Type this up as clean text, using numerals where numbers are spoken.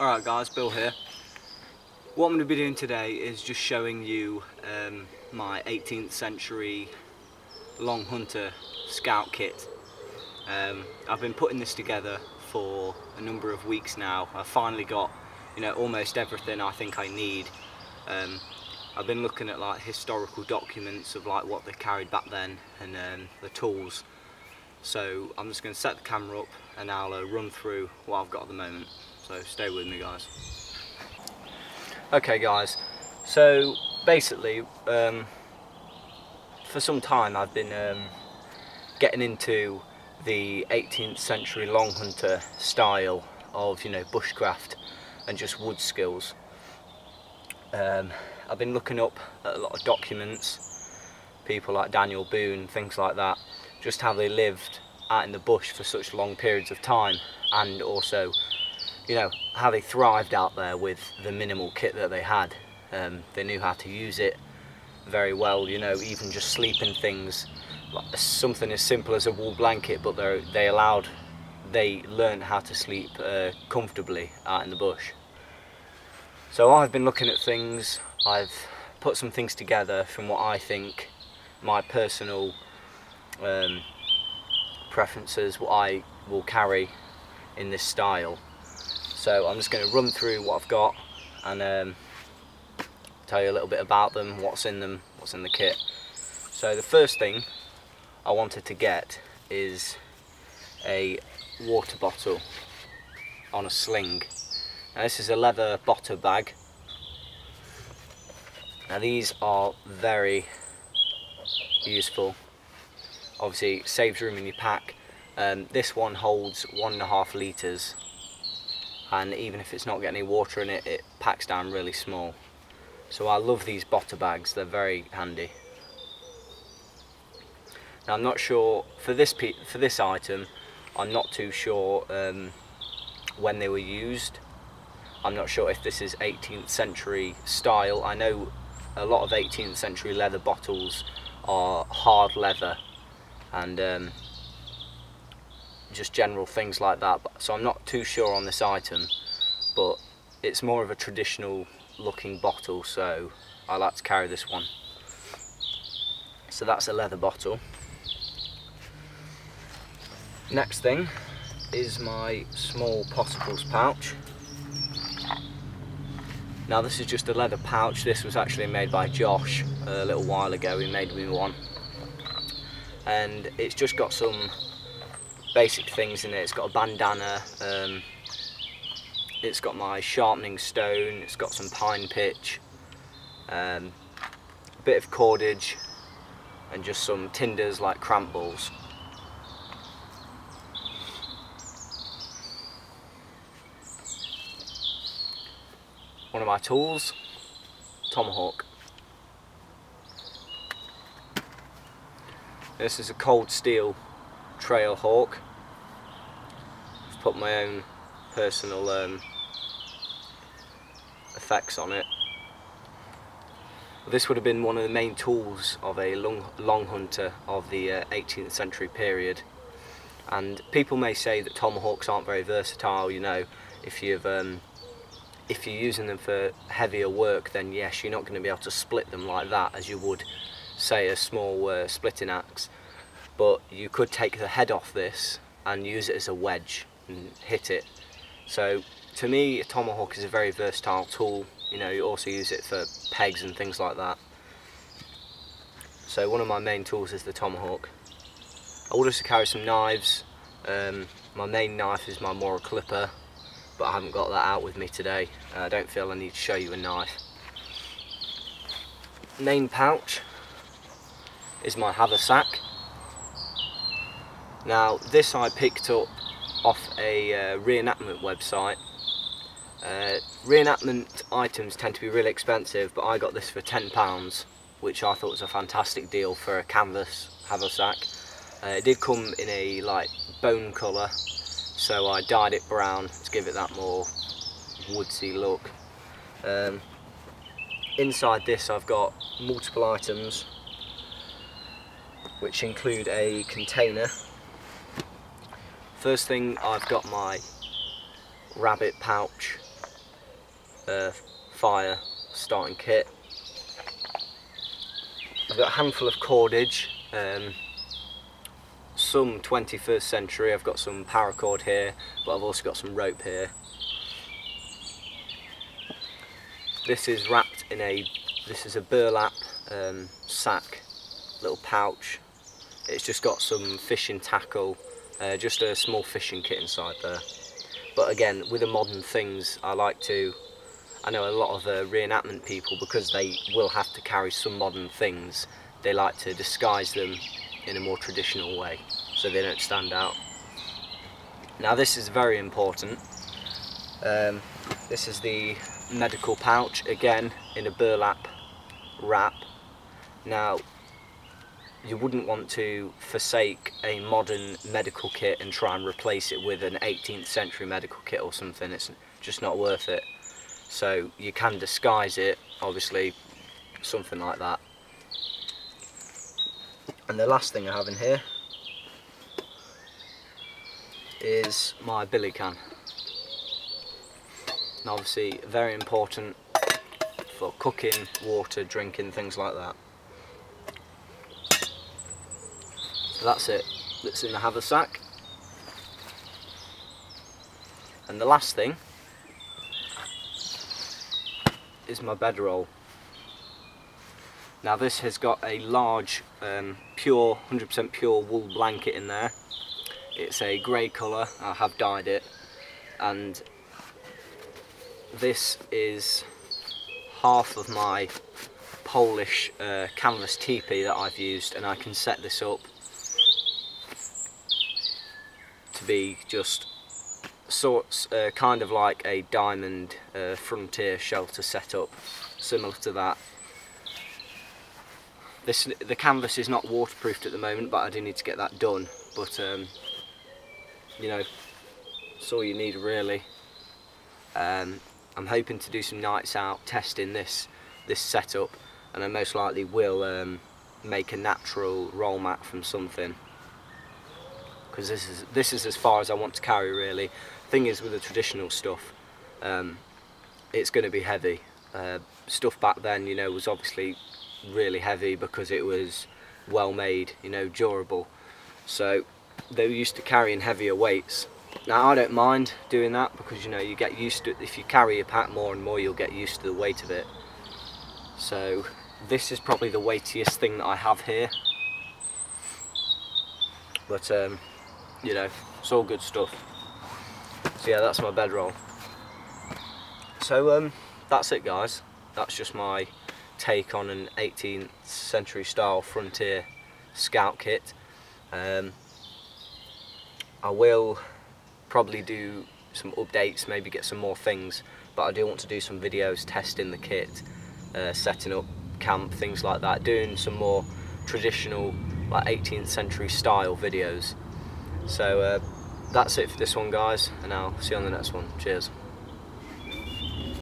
Alright guys, Bill here. What I'm going to be doing today is just showing you my 18th century long hunter scout kit. I've been putting this together for a number of weeks now. I've finally got, almost everything I think I need. I've been looking at like historical documents of like what they carried back then and the tools. So I'm just going to set the camera up and I'll run through what I've got at the moment. So stay with me guys. Okay guys, so basically for some time I've been getting into the 18th century long hunter style of bushcraft and just wood skills. I've been looking up at a lot of documents, people like Daniel Boone, things like that, just how they lived out in the bush for such long periods of time, and also how they thrived out there with the minimal kit that they had. They knew how to use it very well, even just sleeping things, like something as simple as a wool blanket, but they learned how to sleep comfortably out in the bush. So I've been looking at things, I've put some things together from what I think, my personal preferences, what I will carry in this style. So I'm just going to run through what I've got and tell you a little bit about them, what's in them, what's in the kit. So the first thing I wanted to get is a water bottle on a sling. Now this is a leather bottle bag. Now these are very useful. Obviously it saves room in your pack. This one holds 1.5 litres. And even if it's not getting any water in it, it packs down really small. So I love these bottle bags, they're very handy. Now I'm not sure, for this item, I'm not too sure when they were used. I'm not sure if this is 18th century style. I know a lot of 18th century leather bottles are hard leather and just general things like that, so I'm not too sure on this item, but it's more of a traditional looking bottle, so I like to carry this one. So that's a leather bottle. Next thing is my small potables pouch. Now this is just a leather pouch. This was actually made by Josh a little while ago. He made me one, and it's just got some basic things in it. It's got a bandana, it's got my sharpening stone, it's got some pine pitch, a bit of cordage, and just some tinders like cramp balls. One of my tools, tomahawk. This is a cold steel trail hawk. I've put my own personal effects on it. This would have been one of the main tools of a long hunter of the 18th century period, and people may say that tomahawks aren't very versatile. If you're using them for heavier work, then yes, you're not going to be able to split them like that as you would say a small splitting axe. But you could take the head off this and use it as a wedge and hit it. So to me, a tomahawk is a very versatile tool. You also use it for pegs and things like that. So one of my main tools is the tomahawk. I will also carry some knives. My main knife is my Mora clipper, but I haven't got that out with me today. I don't feel I need to show you a knife. Main pouch is my haversack. Now this I picked up off a reenactment website. Reenactment items tend to be really expensive, but I got this for £10, which I thought was a fantastic deal for a canvas haversack. It did come in a like bone colour, so I dyed it brown to give it that more woodsy look. Inside this I've got multiple items, which include a container. First thing, I've got my rabbit pouch fire starting kit. I've got a handful of cordage, some 21st century. I've got some paracord here, but I've also got some rope here. This is wrapped in this is a burlap sack, little pouch. It's just got some fishing tackle, just a small fishing kit inside there. But again, with the modern things, I know a lot of reenactment people, because they will have to carry some modern things, they like to disguise them in a more traditional way so they don't stand out. Now this is very important. This is the medical pouch, again in a burlap wrap. Now you wouldn't want to forsake a modern medical kit and try and replace it with an 18th century medical kit or something. It's just not worth it. So you can disguise it, obviously, something like that. And the last thing I have in here is my billy can. And obviously very important for cooking, water, drinking, things like that. So that's it, that's in the haversack. And the last thing is my bedroll. Now this has got a large pure, 100% pure wool blanket in there. It's a grey colour, I have dyed it, and this is half of my Polish canvas teepee that I've used, and I can set this up to be just kind of like a diamond frontier shelter setup, similar to that. The canvas is not waterproofed at the moment, but I do need to get that done. But you know, it's all you need really. I'm hoping to do some nights out testing this setup, and I most likely will make a natural roll mat from something, because this is as far as I want to carry really. Thing is, with the traditional stuff, it's going to be heavy. Stuff back then, you know, was obviously really heavy because it was well made, you know, durable. So they were used to carrying heavier weights. Now I don't mind doing that, because you know, you get used to it. If you carry your pack more and more, you'll get used to the weight of it. So this is probably the weightiest thing that I have here. But you know, it's all good stuff. So yeah, that's my bedroll. So that's it guys. That's just my take on an 18th century style frontier scout kit. I will probably do some updates, maybe get some more things, but I do want to do some videos testing the kit, setting up camp, things like that, doing some more traditional like 18th century style videos. So that's it for this one guys, and I'll see you on the next one. Cheers.